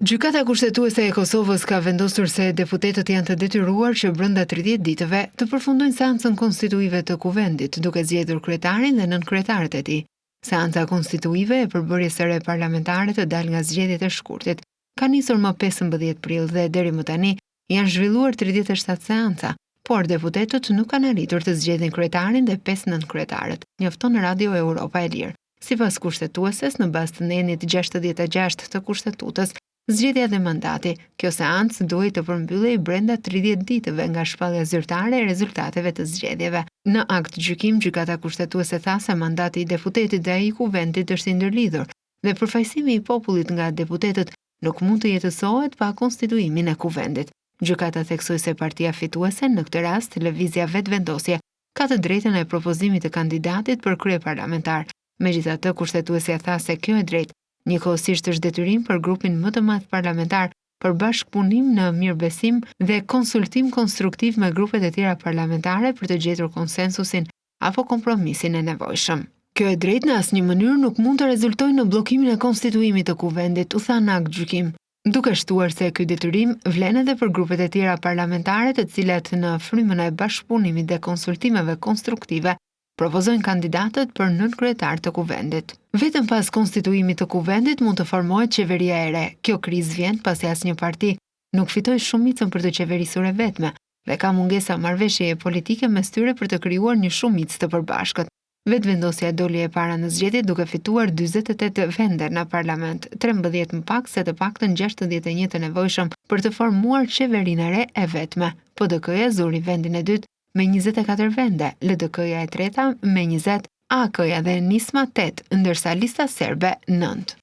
Gjykata kushtetuese e Kosovës ka vendosur se deputetët janë të detyruar që brenda 30 ditëve të përfundojnë seancën konstituive të kuvendit, duke zgjedhur kryetarin dhe nënkryetarët e tij. Seanca konstituive e përbërjes së re parlamentare të dalë nga zgjedhjet e shkurtit ka nisur më 15 prill dhe deri më tani janë zhvilluar 37 seanca, por deputetët nuk kanë arritur të zgjedhin kryetarin dhe 5 nënkryetarët, njofton Radio Europa e Lirë. Sipas kushtetueses, në bazë të nenit 66 të kushtetutës, zgjedhja dhe mandati, kjo seancë duhej të përmbyllej brenda 30 ditëve nga shpallja zyrtare e rezultateve të zgjedhjeve. Në akt gjykim, gjykata kushtetuese tha se mandati i deputetit dhe ai i kuvendit është i ndërlidhur dhe përfaqësimi i popullit nga deputetët nuk mund të jetësohet pa konstituimin e kuvendit. Gjykata theksoi se partia fituese, në këtë rast Lëvizja Vetvendosje, ka të drejtën e propozimit të kandidatit për kryeparlamentar. Megjithatë, kushtetuesja tha se kjo e drejtë njëkohësisht është detyrim për grupin më të madh parlamentar për bashkëpunim në mirëbesim dhe konsultim konstruktiv me grupet e tjera parlamentare për të gjetur konsensusin apo kompromisin e nevojshëm. Kjo e drejtë në asnjë mënyrë nuk mund të rezultojë në bllokimin e konstituimit të kuvendit, u tha në akt gjykim, duke shtuar se ky detyrim vlen edhe për grupet e tjera parlamentare të cilat në frymën e bashkëpunimit dhe konsultimeve konstruktive propozojnë kandidatët për nënkryetar të kuvendit. Vetëm pas konstituimit të kuvendit mund të formohet qeveria e re. Kjo krizë vjen pasi asnjë parti nuk fitoi shumicën për të qeverisur e vetme dhe ka mungesa marrëveshjeje politike mes tyre për të krijuar një shumicë të përbashkët. Vetvendosja doli e para në zgjedhje duke fituar 48 vende në parlament, 13 më pak se të paktën 61 të nevojshëm për të formuar qeverinë e re e vetme. PDK-ja zuri vendin e dytë me 24 vende, LDK-ja e treta me 20, AK-ja dhe Nisma 8, ndërsa lista serbe 9.